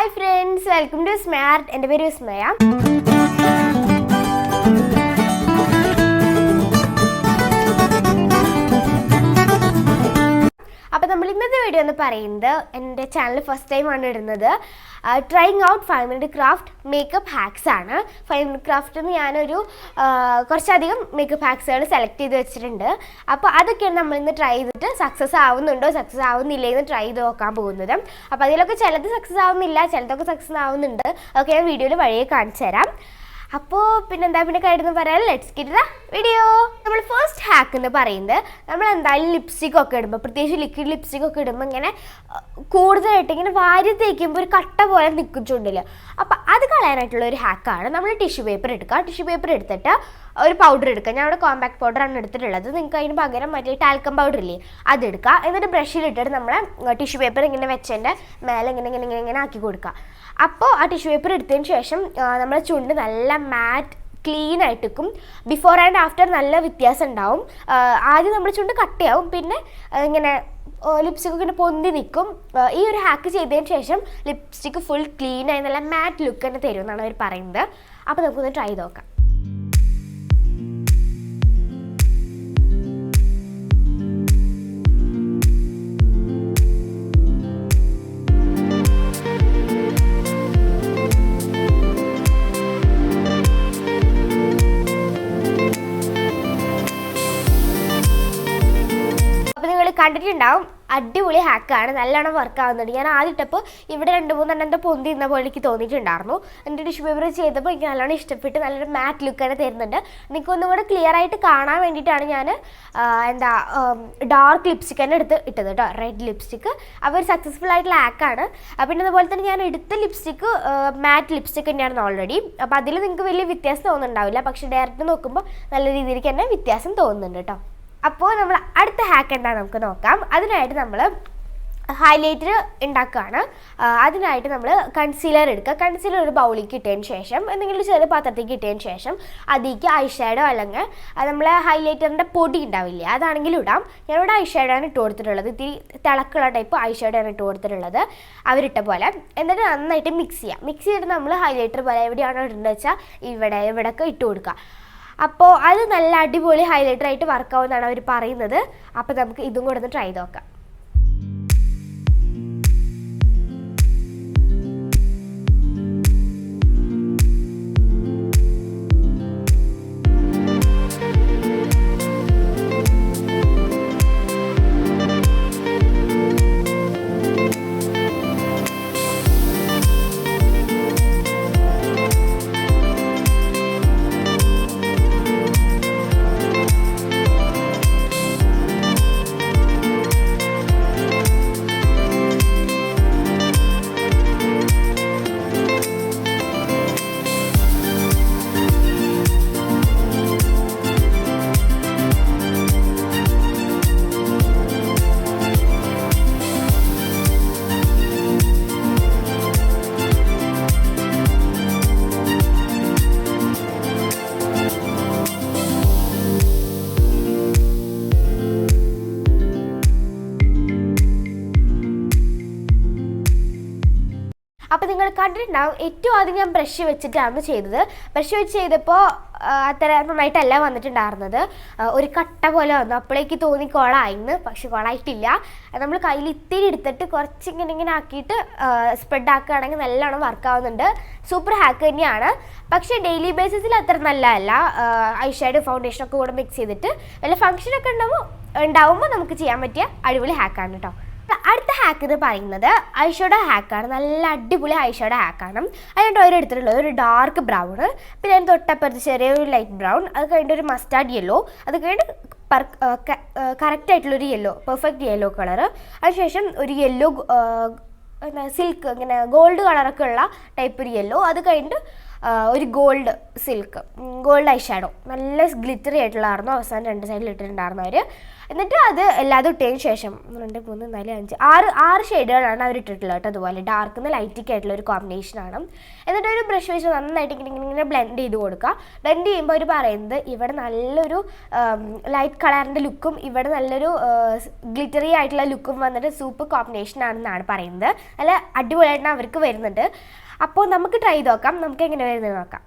Hi friends, welcome to Vismaya. എൻ്റെ പേര് വിസ്മയ. അപ്പോൾ നമ്മൾ ഇന്നത്തെ വീഡിയോ എന്ന് പറയുന്നത് എൻ്റെ ചാനൽ ഫസ്റ്റ് ടൈം ആണ് ഇടുന്നത്. Trying out 5 minute craft makeup hacks ആണ്. 5 minute ക്രാഫ്റ്റിൽ ഞാനൊരു കുറച്ചധികം മേക്കപ്പ് ഹാക്സുകൾ സെലക്ട് ചെയ്ത് വെച്ചിട്ടുണ്ട്. അപ്പോൾ അതൊക്കെയാണ് നമ്മളിന്ന് ട്രൈ ചെയ്തിട്ട് സക്സസ് ആവുന്നുണ്ടോ സക്സസ് ആവുന്നില്ലേ എന്ന് ട്രൈ ചെയ്ത് നോക്കാൻ പോകുന്നത്. അപ്പോൾ അതിലൊക്കെ ചിലത് സക്സസ് ആവുന്നില്ല, ചിലതൊക്കെ സക്സസ് ആവുന്നുണ്ട്. ഓക്കെ, ഞാൻ വീഡിയോയിൽ വഴിയെ കാണിച്ചു തരാം. അപ്പോൾ പിന്നെന്താ കഴിഞ്ഞെന്ന് പറയാൻ ലെറ്റ്സ് ഗെറ്റ് ദ വീഡിയോ. നമ്മൾ ഫസ്റ്റ് ഹാക്ക് എന്ന് പറയുന്നത് നമ്മൾ എന്തായാലും ലിപ്സ്റ്റിക് ഒക്കെ ഇടുമ്പോൾ, പ്രത്യേകിച്ച് ലിക്വിഡ് ലിപ്സ്റ്റിക് ഒക്കെ ഇടുമ്പോൾ ഇങ്ങനെ കൂടുതലായിട്ട് ഇങ്ങനെ വാരി തേക്കുമ്പോൾ ഒരു കട്ട പോലെ നിൽക്കും ചുണ്ടിൽ. അപ്പോൾ അത് കളയാനായിട്ടുള്ള ഒരു ഹാക്കാണ്. നമ്മൾ ടിഷ്യൂ പേപ്പർ എടുക്കുക. ടിഷ്യൂ പേപ്പർ എടുത്തിട്ട് ഒരു പൗഡർ എടുക്കുക. ഞാൻ അവിടെ കോമ്പാക്ട് പൗഡറാണ് എടുത്തിട്ടുള്ളത്. നിങ്ങൾക്ക് അതിന് പകരം മറ്റേ ടാൽക്കം പൗഡർ ഇല്ലേ അതെടുക്കുക. എന്നിട്ട് ബ്രഷിലിട്ടിട്ട് നമ്മൾ ടിഷ്യൂ പേപ്പർ ഇങ്ങനെ വെച്ചതിൻ്റെ മേലെ ഇങ്ങനെ ആക്കി കൊടുക്കുക. അപ്പോൾ ആ ടിഷ്യൂ പേപ്പർ എടുത്തതിന് ശേഷം നമ്മുടെ ചുണ്ട് നല്ല മാറ്റ് ക്ലീൻ ആയിട്ടിരിക്കും. ബിഫോർ ആൻഡ് ആഫ്റ്റർ നല്ല വ്യത്യാസം ഉണ്ടാവും. ആദ്യം നമ്മുടെ ചുണ്ട് കട്ടയാവും, പിന്നെ ഇങ്ങനെ ലിപ്സ്റ്റിക്ക് ഇങ്ങനെ പൊന്തി നിൽക്കും. ഈ ഒരു ഹാക്ക് ചെയ്തതിന് ശേഷം ലിപ്സ്റ്റിക്ക് ഫുൾ ക്ലീൻ ആയി നല്ല മാറ്റ് ലുക്ക് തന്നെ തരും എന്നാണ് അവർ പറയുന്നത്. അപ്പോൾ നമുക്കൊന്ന് ട്രൈ ചെയ്ത് നോക്കാം. കണ്ടിട്ടുണ്ടാവും, അടിപൊളി ഹാക്കാണ്, നല്ലോണം വർക്ക് ആവുന്നുണ്ട്. ഞാൻ ആദ്യം ഇട്ടപ്പോൾ ഇവിടെ 2-3 എണ്ണം പൊന്തി നിന്ന പോലെ എനിക്ക് തോന്നിയിട്ടുണ്ടായിരുന്നു. എൻ്റെ ടിഷ്യൂ പേപ്പർ ചെയ്തപ്പോൾ എനിക്ക് നല്ലോണം ഇഷ്ടപ്പെട്ട് നല്ലൊരു മാറ്റ് ലുക്കാണ് തരുന്നുണ്ട്. എനിക്ക് ഒന്നും കൂടെ ക്ലിയർ ആയിട്ട് കാണാൻ വേണ്ടിയിട്ടാണ് ഞാൻ ഡാർക്ക് ലിപ്സ്റ്റിക് തന്നെ ഇട്ടത് കേട്ടോ, റെഡ് ലിപ്സ്റ്റിക്ക്. അപ്പോൾ ഒരു സക്സസ്ഫുൾ ആയിട്ടുള്ള ഹാക്കാണ്. പിന്നെ അതുപോലെ തന്നെ ഞാൻ എടുത്ത ലിപ്സ്റ്റിക്ക് മാറ്റ് ലിപ്സ്റ്റിക് തന്നെയായിരുന്നു ഓൾറെഡി. അപ്പോൾ അതിൽ നിങ്ങൾക്ക് വലിയ വ്യത്യാസം തോന്നുന്നുണ്ടാവില്ല, പക്ഷേ ഡയറക്റ്റ് നോക്കുമ്പോൾ നല്ല രീതിയിലേക്ക് തന്നെ വ്യത്യാസം തോന്നുന്നുണ്ട് കേട്ടോ. അപ്പോൾ നമ്മൾ അടുത്ത ഹാക്ക് എന്താണെന്ന് നമുക്ക് നോക്കാം. അതിനായിട്ട് നമ്മൾ ഹൈലൈറ്റർ ഉണ്ടാക്കുകയാണ്. അതിനായിട്ട് നമ്മൾ കൺസീലർ എടുക്കുക. കൺസീലർ ഒരു ബൗളിലേക്ക് ഇട്ടതിന് ശേഷം എന്തെങ്കിലും ഒരു ചെറിയ പാത്രത്തേക്ക് ഇട്ടതിന് ശേഷം അതിലേക്ക് ഐ ഷാഡോ അല്ലെങ്കിൽ നമ്മൾ ഹൈലൈറ്ററിൻ്റെ പൊടി ഉണ്ടാവില്ലേ അതാണെങ്കിലും ഇടാം. ഞാനിവിടെ ഐ ഷാഡോ ആണ് ഇട്ട് കൊടുത്തിട്ടുള്ളത്. ഇത്തിരി തിളക്കുള്ള ടൈപ്പ് ഐ ഷാഡോ ആണ് ഇട്ട് കൊടുത്തിട്ടുള്ളത് അവരിട്ട പോലെ. എന്നിട്ട് നന്നായിട്ട് മിക്സ് ചെയ്യുക. മിക്സ് ചെയ്തിട്ട് നമ്മൾ ഹൈലൈറ്റർ പോലെ എവിടെയാണോ ഇടേണ്ടത് വെച്ചാൽ ഇവിടെയൊക്കെ ഇട്ട് കൊടുക്കുക. അപ്പോൾ അത് നല്ല അടിപൊളി ഹൈലൈറ്റർ ആയിട്ട് വർക്കാവുമെന്നാണ് അവർ പറയുന്നത്. അപ്പോൾ നമുക്ക് ഇതും കൂടെ ഒന്ന് ട്രൈ ചെയ്ത് നോക്കാം. അപ്പോൾ നിങ്ങൾ കണ്ടിട്ടുണ്ടാവും, ഏറ്റവും ആദ്യം ഞാൻ ബ്രഷ് വെച്ചിട്ടാണ് ചെയ്തത്. ബ്രഷ് വെച്ച് ചെയ്തപ്പോൾ അത്ര നന്നായിട്ടല്ല വന്നിട്ടുണ്ടായിരുന്നത്, ഒരു കട്ട പോലെ വന്നു. അപ്പോഴേക്ക് തോന്നി കോളായിന്ന്, പക്ഷെ കോളായിട്ടില്ല. നമ്മൾ കയ്യിൽ ഇത്തിരി എടുത്തിട്ട് കുറച്ച് ഇങ്ങനെ ആക്കിയിട്ട് സ്പ്രെഡ് ആക്കുകയാണെങ്കിൽ നല്ലോണം വർക്കാവുന്നുണ്ട്. സൂപ്പർ ഹാക്ക് തന്നെയാണ്. പക്ഷേ ഡെയിലി ബേസിസിൽ അത്ര നല്ലതല്ല. ഐ ഷാഡോ ഫൗണ്ടേഷനൊക്കെ കൂടെ മിക്സ് ചെയ്തിട്ട് വല്ല ഫംഗ്ഷനൊക്കെ ഉണ്ടാവുമ്പോൾ നമുക്ക് ചെയ്യാൻ പറ്റിയ അടിപൊളി ഹാക്കാണ് കേട്ടോ. അടുത്ത ഹാക്ക് എന്ന് പറയുന്നത് ഐഷാഡോ ഹാക്കാണ്. നല്ല അടിപൊളി ഐഷാഡോ ഹാക്കാണ്. അതിനായിട്ട് ഓരോ എടുത്തിട്ടുള്ളത് ഒരു ഡാർക്ക് ബ്രൗൺ, പിന്നെ അതിന് തൊട്ടപ്പുറത്ത് ചെറിയൊരു ലൈറ്റ് ബ്രൗൺ, അത് കഴിഞ്ഞിട്ട് ഒരു മസ്റ്റാർഡ് യെല്ലോ, അത് കഴിഞ്ഞിട്ട് കറക്റ്റായിട്ടുള്ളൊരു യെല്ലോ, പെർഫെക്റ്റ് യെല്ലോ കളറ്. അതിനുശേഷം ഒരു യെല്ലോ സിൽക്ക്, ഇങ്ങനെ ഗോൾഡ് കളറൊക്കെ ഉള്ള ടൈപ്പ് ഒരു യെല്ലോ, അത് കഴിഞ്ഞിട്ട് ഒരു gold silk, gold I shadow നല്ല ഗ്ലിറ്ററി ആയിട്ടുള്ളതായിരുന്നു. അവസാനം 2 സൈഡിൽ ഇട്ടിട്ടുണ്ടായിരുന്നു അവർ. എന്നിട്ട് അത് എല്ലാതും ഇട്ടതിന് ശേഷം 2, 3, 4, 5, 6 ഷെയ്ഡുകളാണ് അവർ ഇട്ടിട്ടുള്ളത് കേട്ടോ. അതുപോലെ ഡാർക്ക് നിന്ന് ലൈറ്റിക്ക് ആയിട്ടുള്ള ഒരു കോമ്പിനേഷനാണ്. എന്നിട്ട് ഒരു ബ്രഷ് വെച്ച് നന്നായിട്ട് ഇങ്ങനെ ബ്ലെൻഡ് ചെയ്ത് കൊടുക്കുക. ബ്ലെൻഡ് ചെയ്യുമ്പോൾ അവർ പറയുന്നത് ഇവിടെ നല്ലൊരു ലൈറ്റ് കളറിൻ്റെ ലുക്കും ഇവിടെ നല്ലൊരു ഗ്ലിറ്ററി ആയിട്ടുള്ള ലുക്കും വന്നിട്ട് സൂപ്പർ കോമ്പിനേഷൻ ആണെന്നാണ് പറയുന്നത്. നല്ല അടിപൊളിയായിട്ട് അവർക്ക് വരുന്നുണ്ട്. അപ്പോൾ നമുക്ക് ട്രൈ ചെയ്ത് നോക്കാം, നമുക്ക് എങ്ങനെ വരുന്നത് നോക്കാം.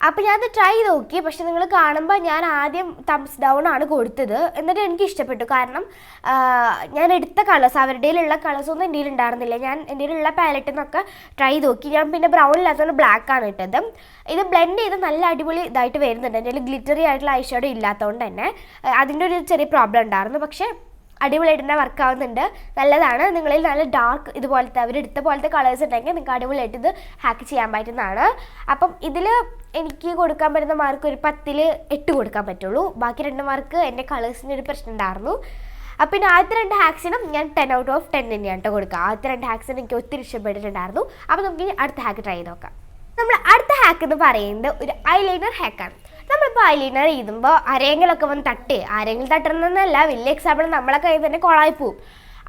അപ്പോൾ ഞാനത് ട്രൈ ചെയ്ത് നോക്കി. പക്ഷെ നിങ്ങൾ കാണുമ്പോൾ ഞാൻ ആദ്യം തംസ് ഡൗൺ ആണ് കൊടുത്തത്. എന്നിട്ട് എനിക്ക് ഇഷ്ടപ്പെട്ടു. കാരണം ഞാൻ എടുത്ത കളേഴ്സ് അവരുടെ ഉള്ള കളേഴ്സൊന്നും എൻ്റെ ഉണ്ടായിരുന്നില്ല. ഞാൻ എൻ്റെ ഉള്ള പാലറ്റിൽ നിന്നൊക്കെ ട്രൈ ചെയ്ത് നോക്കി. ഞാൻ പിന്നെ ബ്രൗൺ ഇല്ലാത്തതുകൊണ്ട് ബ്ലാക്ക് ആണ് ഇട്ടത്. ഇത് ബ്ലെൻഡ് ചെയ്ത് നല്ല അടിപൊളി ഇതായിട്ട് വരുന്നുണ്ട്. എൻ്റെ ഗ്ലിറ്ററി ആയിട്ടുള്ള ഐ ഷാഡോ ഇല്ലാത്തതുകൊണ്ട് തന്നെ അതിൻ്റെ ഒരു ചെറിയ പ്രോബ്ലം ഉണ്ടായിരുന്നു. പക്ഷേ അടിപൊളിയായിട്ട് തന്നെ വർക്ക് ആവുന്നുണ്ട്, നല്ലതാണ്. നിങ്ങളിൽ നല്ല ഡാർക്ക് ഇതുപോലത്തെ അവരെടുത്ത പോലത്തെ കളേഴ്സ് ഉണ്ടെങ്കിൽ നിങ്ങൾക്ക് അടിപൊളിയായിട്ട് ഇത് ഹാക്ക് ചെയ്യാൻ പറ്റുന്നതാണ്. അപ്പം ഇതിൽ എനിക്ക് കൊടുക്കാൻ പറ്റുന്ന മാർക്ക് ഒരു 10ൽ 8 കൊടുക്കാൻ പറ്റുള്ളൂ. ബാക്കി 2 മാർക്ക് എൻ്റെ കളേഴ്സിൻ്റെ ഒരു പ്രശ്നം ഉണ്ടായിരുന്നു. അപ്പം പിന്നെ ആദ്യത്തെ 2 ഹാക്സിനും ഞാൻ 10 out of 10 തന്നെയാണ് കേട്ടോ കൊടുക്കുക. ആദ്യത്തെ 2 ഹാക്സിനും എനിക്ക് ഒത്തിരി ഇഷ്ടപ്പെട്ടിട്ടുണ്ടായിരുന്നു. അപ്പോൾ നമുക്ക് ഇനി അടുത്ത ഹാക്ക് ട്രൈ ചെയ്ത് നോക്കാം. നമ്മൾ അടുത്ത ഹാക്ക് എന്ന് പറയുന്നത് ഒരു ഐലൈനർ ഹാക്കാണ്. നമ്മളിപ്പോൾ ഐലൈനർ എഴുതുമ്പോൾ ആരെങ്കിലുമൊക്കെ വന്ന് ആരെങ്കിലും തട്ടണമെന്നല്ല, വലിയ എക്സാമ്പിൾ നമ്മളെ കയ്യിൽ തന്നെ കൊളായി പോവും.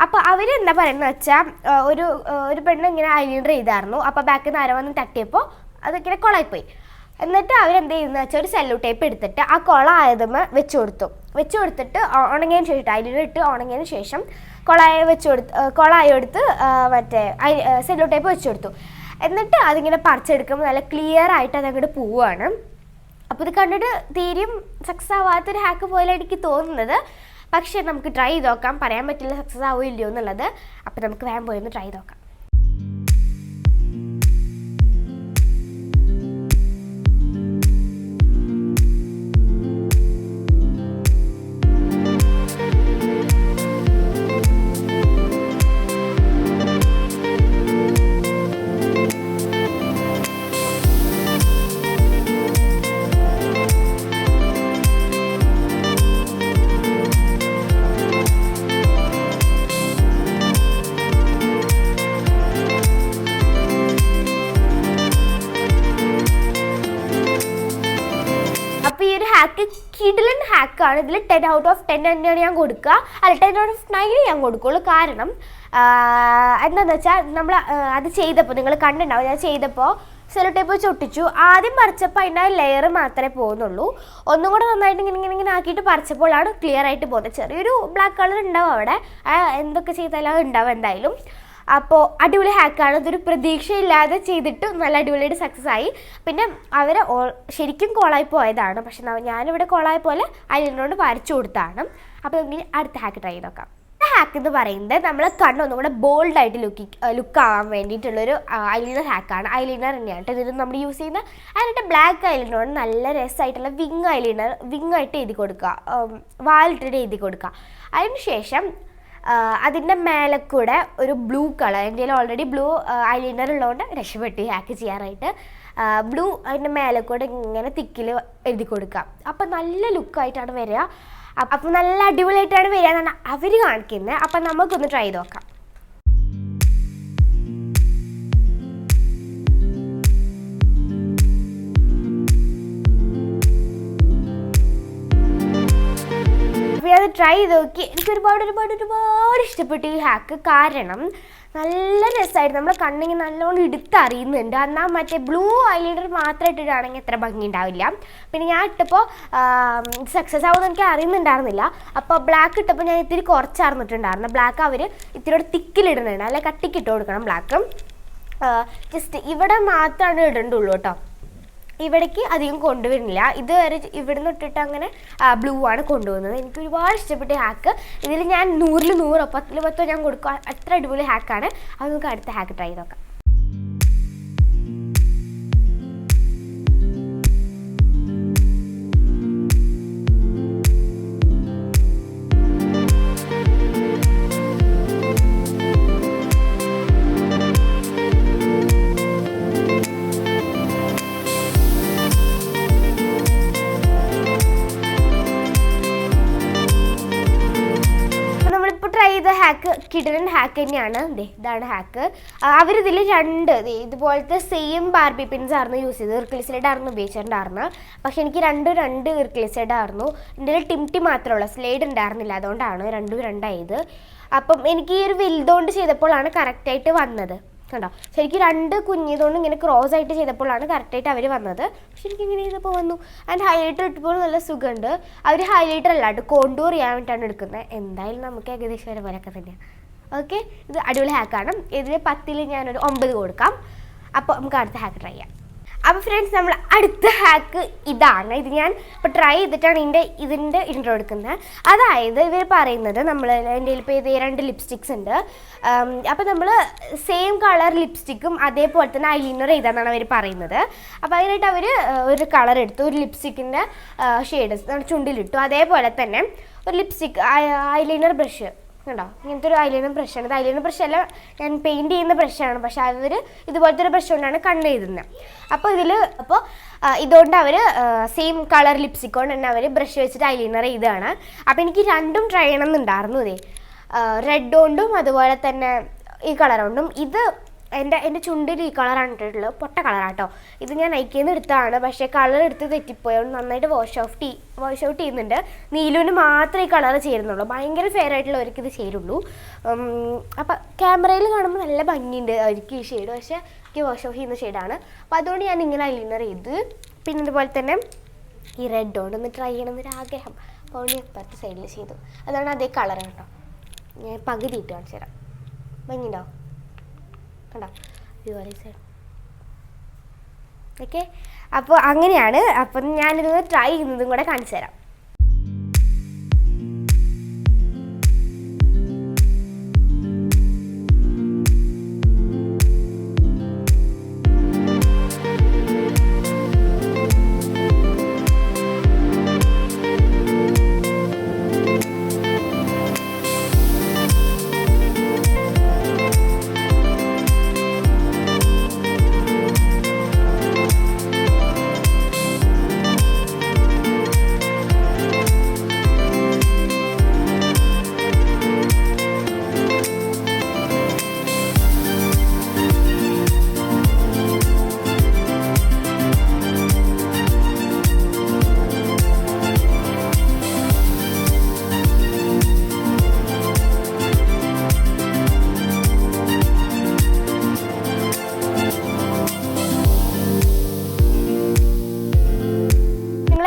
അപ്പോൾ അവരെന്താ പറയുന്നത് വെച്ചാൽ ഒരു പെണ്ണ് ഇങ്ങനെ ഐലൈനർ ചെയ്തായിരുന്നു. അപ്പോൾ ബാക്കിൽ നിന്ന് ആരോ വന്ന് തട്ടിയപ്പോൾ അതിങ്ങനെ കൊളായിപ്പോയി. എന്നിട്ട് അവരെന്ത് ചെയ്യുന്നത് വെച്ചാൽ ഒരു സെല്ലോ ടേപ്പ് എടുത്തിട്ട് ആ കൊള ആയതും വെച്ച് കൊടുത്തിട്ട് ഉണങ്ങിയതിന് ശേഷം ഐലൈനർ ഇട്ട് ഉണങ്ങിയതിന് ശേഷം കൊളായി എടുത്ത് മറ്റേ സെല്ലോ ടേപ്പ് വെച്ച് കൊടുത്തു. എന്നിട്ട് അതിങ്ങനെ പറിച്ചെടുക്കുമ്പോൾ നല്ല ക്ലിയർ ആയിട്ട് അതങ്ങോട്ട് പോവുകയാണ്. അപ്പോൾ ഇത് കണ്ടിട്ട് തീരെയും സക്സസ് ആവാത്തൊരു ഹാക്ക് പോലെ എനിക്ക് തോന്നുന്നത്. പക്ഷേ നമുക്ക് ട്രൈ ചെയ്ത് നോക്കാം, പറയാൻ പറ്റില്ല സക്സസ് ആവുമോ ഇല്ലയോ എന്നുള്ളത്. അപ്പോൾ നമുക്ക് വേഗം പോയി ഒന്ന് ട്രൈ ചെയ്ത് നോക്കാം. ഹാക്ക് കിഡിലൻ ഹാക്കാണ്. ഇതിൽ 10 out of 10 തന്നെയാണ് ഞാൻ കൊടുക്കുക. അല്ല 10 out of 9 ഞാൻ കൊടുക്കുള്ളൂ. കാരണം എന്താണെന്ന് വെച്ചാൽ നമ്മൾ അത് ചെയ്തപ്പോൾ നിങ്ങൾ കണ്ടിട്ടുണ്ടാവും, ഞാൻ ചെയ്തപ്പോൾ സെല്ലോ ടേപ്പ് വെച്ച് ഒട്ടിച്ചു. ആദ്യം പറിച്ചപ്പോൾ അതിൻ്റെ ലെയർ മാത്രമേ പോകുന്നുള്ളൂ. ഒന്നും കൂടെ നന്നായിട്ട് ഇങ്ങനെ ആക്കിയിട്ട് പറിച്ചപ്പോഴാണ് ക്ലിയർ ആയിട്ട് പോകുന്നത്. ചെറിയൊരു ബ്ലാക്ക് കളർ ഉണ്ടാവും അവിടെ, എന്തൊക്കെ ചെയ്താലും അത് ഉണ്ടാവും എന്തായാലും. അപ്പോൾ അടിപൊളി ഹാക്കാണ്. ഇതൊരു പ്രതീക്ഷയില്ലാതെ ചെയ്തിട്ട് നല്ല അടിപൊളിയായിട്ട് സക്സസ് ആയി. പിന്നെ അവർ ശരിക്കും കോളായി പോയതാണ്. പക്ഷെ ഞാനിവിടെ കോളായ പോലെ ഐലൈനറോട് വരച്ചു കൊടുത്താണ്. അപ്പോൾ നമുക്ക് അടുത്ത ഹാക്ക് ട്രൈ ചെയ്ത് നോക്കാം. ഹാക്ക് എന്ന് പറയുന്നത് നമ്മൾ കണ്ണൊന്നും കൂടെ ബോൾഡായിട്ട് ലുക്ക് ആവാൻ വേണ്ടിയിട്ടുള്ളൊരു ഐലൈനർ ഹാക്കാണ്. ഐലൈനർ തന്നെയാണ് ഇതിന് നമ്മൾ യൂസ് ചെയ്യുന്നത്. അതിനായിട്ട് ബ്ലാക്ക് ഐലൈനറോട് നല്ല രസമായിട്ടുള്ള വിങ് ആയിട്ട് എഴുതി കൊടുക്കുക, വാലിട്ടിട്ട് എഴുതി കൊടുക്കുക. അതിന് ശേഷം അതിൻ്റെ മേലെ കൂടെ ഒരു ബ്ലൂ കളർ, എൻ്റെ ഓൾറെഡി ബ്ലൂ ഐലൈനർ ഉള്ളതുകൊണ്ട് രക്ഷപ്പെട്ട് ഹാക്ക് ചെയ്യാനായിട്ട് ബ്ലൂ അതിൻ്റെ മേലെ കൂടെ ഇങ്ങനെ തിക്കിൽ എഴുതി കൊടുക്കുക. അപ്പം നല്ല ലുക്കായിട്ടാണ് വരിക. അപ്പം നല്ല അടിപൊളിയായിട്ടാണ് വരിക എന്നാണ് അവർ കാണിക്കുന്നത്. അപ്പം നമുക്കൊന്ന് ട്രൈ ചെയ്ത് നോക്കാം. അത് ട്രൈ ചെയ്ത് നോക്കി. എനിക്ക് ഒരുപാട് ഇഷ്ടപ്പെട്ടു ഈ ഹാക്ക്. കാരണം നല്ല രസമായിട്ട് നമ്മളെ കണ്ണിങ്ങനെ നല്ലോണം എടുത്തറിയുന്നുണ്ട്. എന്നാൽ മറ്റേ ബ്ലൂ ഐലൈനർ മാത്രം ഇട്ടിട്ടാണെങ്കിൽ എത്ര ഭംഗി ഉണ്ടാവില്ല. പിന്നെ ഞാൻ ഇട്ടപ്പോൾ സക്സസ് ആവുമെന്ന് എനിക്ക് അറിയുന്നുണ്ടായിരുന്നില്ല. അപ്പോൾ ബ്ലാക്ക് ഇട്ടപ്പോൾ ഞാൻ ഇത്തിരി കുറച്ചറിഞ്ഞിട്ടുണ്ടായിരുന്നു. ബ്ലാക്ക് അവർ ഇത്തിരി തിക്കിലിടുന്നുണ്ട്, അല്ലെ കട്ടിക്കിട്ട് കൊടുക്കണം ബ്ലാക്ക്. ജസ്റ്റ് ഇവിടെ മാത്രമാണ് ഇടണ്ടുള്ളൂ കേട്ടോ. ഇവിടേക്ക് അധികം കൊണ്ടുവരുന്നില്ല. ഇതുവരെ ഇവിടെ നിന്ന് ഇട്ടിട്ട് അങ്ങനെ ബ്ലൂ ആണ് കൊണ്ടുപോകുന്നത്. എനിക്ക് ഒരുപാട് ഇഷ്ടപ്പെട്ട ഹാക്ക്. ഇതിൽ ഞാൻ 100-ൽ 100, 10-ൽ 10 ഞാൻ കൊടുക്കുക. അത്ര അടിപൊളി ഹാക്കാണ്. അത് നമുക്ക് അടുത്ത ഹാക്ക് ട്രൈ ചെയ്ത് നോക്കാം. ചെയ്ത ഹാക്ക് കിടലൻ ഹാക്ക് തന്നെയാണ്. ഇതാണ് ഹാക്ക്. അവരിതിൽ 2 ഇതുപോലത്തെ സെയിം ബാർബി പിൻസ് ആയിരുന്നു യൂസ് ചെയ്തത്. ഇർക്കിളിസൈഡ് ആയിരുന്നു ഉപയോഗിച്ചിട്ടുണ്ടായിരുന്നു. പക്ഷെ എനിക്ക് 2 ഇർക്കിളിസൈഡ് ആയിരുന്നു. എൻ്റെ ടിംറ്റി മാത്രമുള്ള സ്ലൈഡ് ഉണ്ടായിരുന്നില്ല. അതുകൊണ്ടാണ് 2 ആയത്. അപ്പം എനിക്ക് ഈ ഒരു വലുതുകൊണ്ട് ചെയ്തപ്പോഴാണ് കറക്റ്റായിട്ട് വന്നത്. കണ്ടോ, ശരിക്കും 2 കുഞ്ഞിതുകൊണ്ട് ഇങ്ങനെ ക്രോസ് ആയിട്ട് ചെയ്തപ്പോഴാണ് കറക്റ്റായിട്ട് അവർ വന്നത്. പക്ഷെ എനിക്ക് ഇങ്ങനെ ചെയ്തപ്പോൾ വന്നു. ആൻഡ് ഹൈലൈറ്റർ ഇട്ടപ്പോൾ നല്ല സുഖമുണ്ട്. അവർ ഹൈലൈറ്റർ അല്ലാണ്ട് കോണ്ടൂർ ചെയ്യാൻ വേണ്ടിയിട്ടാണ് എടുക്കുന്നത്. എന്തായാലും നമുക്ക് ഏകദേശം വരെ പോലെയൊക്കെ തന്നെയാണ്. ഓക്കെ, ഇത് അടിപൊളി ഹാക്കാണ്. ഇതിൽ 10-ൽ ഞാനൊരു 9 കൊടുക്കാം. അപ്പോൾ നമുക്ക് അടുത്ത ഹാക്ക് ട്രൈ ചെയ്യാം. അപ്പോൾ ഫ്രണ്ട്സ്, നമ്മൾ അടുത്ത ഹാക്ക് ഇതാണ്. ഇത് ഞാൻ ഇപ്പോൾ ട്രൈ ചെയ്തിട്ടാണ് ഇതിൻ്റെ ഇൻട്രോ എടുക്കുന്നത്. അതായത് ഇവർ പറയുന്നത്, നമ്മൾ എൻ്റെ ഇപ്പോൾ ഇത് 2 ലിപ്സ്റ്റിക്സ് ഉണ്ട്. അപ്പോൾ നമ്മൾ സെയിം കളർ ലിപ്സ്റ്റിക്കും അതേപോലെ തന്നെ ഐലൈനർ ചെയ്താന്നാണ് അവർ പറയുന്നത്. അപ്പോൾ അതിനായിട്ട് അവർ ഒരു കളർ എടുത്തു, ഒരു ലിപ്സ്റ്റിക്കിൻ്റെ ഷെയ്ഡ് ചുണ്ടിലിട്ടു. അതേപോലെ തന്നെ ഒരു ലിപ്സ്റ്റിക് ഐലൈനർ ബ്രഷ് കണ്ടോ, ഇങ്ങനത്തെ ഒരു ഐലൈനർ ബ്രഷാണ്. ഇത് ഐലൈനർ ബ്രഷല്ല, ഞാൻ പെയിൻറ് ചെയ്യുന്ന ബ്രഷാണ്. പക്ഷെ അവർ ഇതുപോലത്തെ ഒരു ബ്രഷ് കൊണ്ടാണ് കണ്ണ് എഴുതുന്നത്. അപ്പോൾ ഇതുകൊണ്ട് അവർ സെയിം കളർ ലിപ്സ്റ്റിക് കൊണ്ട് തന്നെ അവർ ബ്രഷ് വെച്ചിട്ട് ഐലൈനർ ചെയ്തതാണ്. അപ്പോൾ എനിക്ക് 2 ട്രൈ ചെയ്യണം എന്നുണ്ടായിരുന്നു. റെഡ് കൊണ്ടും അതുപോലെ തന്നെ ഈ കളർ കൊണ്ടും. ഇത് എൻ്റെ ചുണ്ടിൽ ഈ കളറാണ് ഇട്ടിട്ടുള്ളത്. പൊട്ട കളറാട്ടോ. ഇത് ഞാൻ നൈക്കിൽ നിന്ന് എടുത്തതാണ്. പക്ഷേ കളർ എടുത്ത് തെറ്റിപ്പോയത് നന്നായിട്ട് വാഷ് ഔട്ട് ചെയ്യുന്നുണ്ട്. നീലുവിന് മാത്രമേ ഈ കളർ ചേരുന്നുള്ളൂ. ഭയങ്കര ഫെയർ ആയിട്ടുള്ളവർക്ക് ഇത് ചേരുള്ളൂ. അപ്പം ക്യാമറയിൽ കാണുമ്പോൾ നല്ല ഭംഗിയുണ്ട് അവർക്ക് ഈ ഷെയ്ഡ്. പക്ഷേ എനിക്ക് വാഷ് ഓഫ് ചെയ്യുന്ന ഷെയ്ഡാണ്. അപ്പോൾ അതുകൊണ്ട് ഞാൻ ഇങ്ങനെ ഐലൈനർ ചെയ്ത്, പിന്നെ ഇതുപോലെ തന്നെ ഈ റെഡ് കൊണ്ട് ഒന്ന് ട്രൈ ചെയ്യണമെന്നൊരാഗ്രഹം. അപ്പോൾ ഞാൻ ഇപ്പുറത്തെ സൈഡിൽ ചെയ്തു. അതാണ് അതേ കളർ കേട്ടോ. ഞാൻ പകുതി ഇട്ട് കാണിച്ചു തരാം. ഭംഗിയുണ്ടോ? കണ്ടോ, സൈഡ്. ഓക്കെ, അപ്പോൾ അങ്ങനെയാണ്. അപ്പം ഞാനിതൊന്ന് ട്രൈ ചെയ്യുന്നതും കൂടെ കാണിച്ചു തരാം.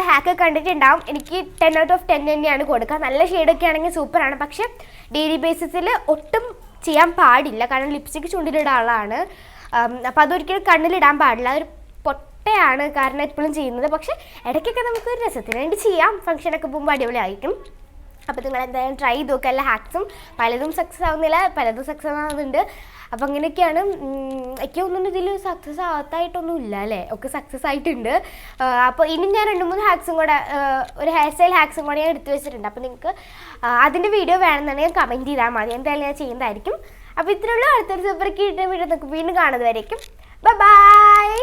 ഹാക്ക് കണ്ടിട്ടുണ്ടാവും. എനിക്ക് 10 out of 10 തന്നെയാണ് കൊടുക്കുക. നല്ല ഷെയ്ഡൊക്കെ ആണെങ്കിൽ സൂപ്പറാണ്. പക്ഷെ ഡെയിലി ബേസിസിൽ ഒട്ടും ചെയ്യാൻ പാടില്ല. കാരണം ലിപ്സ്റ്റിക്ക് ചുണ്ടിലിടാനുള്ളതാണ്. അപ്പോൾ അതൊരിക്കലും കണ്ണിലിടാൻ പാടില്ല. അതൊരു പൊട്ടയാണ് കാരണം എപ്പോഴും ചെയ്യുന്നത്. പക്ഷെ ഇടയ്ക്കൊക്കെ നമുക്ക് ഒരു രസത്തിന് വേണ്ടി ചെയ്യാം. ഫംഗ്ഷനൊക്കെ പോകുമ്പോൾ അടിപൊളിയായിരിക്കും. അപ്പോൾ നിങ്ങൾ എന്തായാലും ട്രൈ ചെയ്ത് നോക്കുക. എല്ലാ ഹാക്സും പലതും സക്സസ് ആവുന്നില്ല, പലതും സക്സസ് ആവുന്നുണ്ട്. അപ്പോൾ അങ്ങനെയൊക്കെയാണ്. എനിക്ക് തോന്നുന്നു ഇതിൽ സക്സസ് ആവാത്തായിട്ടൊന്നും ഇല്ല അല്ലേ, ഒക്കെ സക്സസ് ആയിട്ടുണ്ട്. അപ്പോൾ ഇനി ഞാൻ 2-3 ഹാക്സും കൂടെ, ഒരു ഹെയർ സ്റ്റൈൽ ഹാക്സും കൂടെ ഞാൻ എടുത്തു വെച്ചിട്ടുണ്ട്. അപ്പോൾ നിങ്ങൾക്ക് അതിൻ്റെ വീഡിയോ വേണമെന്നുണ്ടെങ്കിൽ കമൻറ്റ് ചെയ്താൽ മതി. എന്തായാലും ഞാൻ ചെയ്യുന്നതായിരിക്കും. അപ്പോൾ ഇത്രയുള്ള അടുത്തൊരു സൂപ്പർ കീട്ട് വീഡിയോ നമുക്ക് വീണ്ടും കാണുന്നതായിരിക്കും. ബൈ.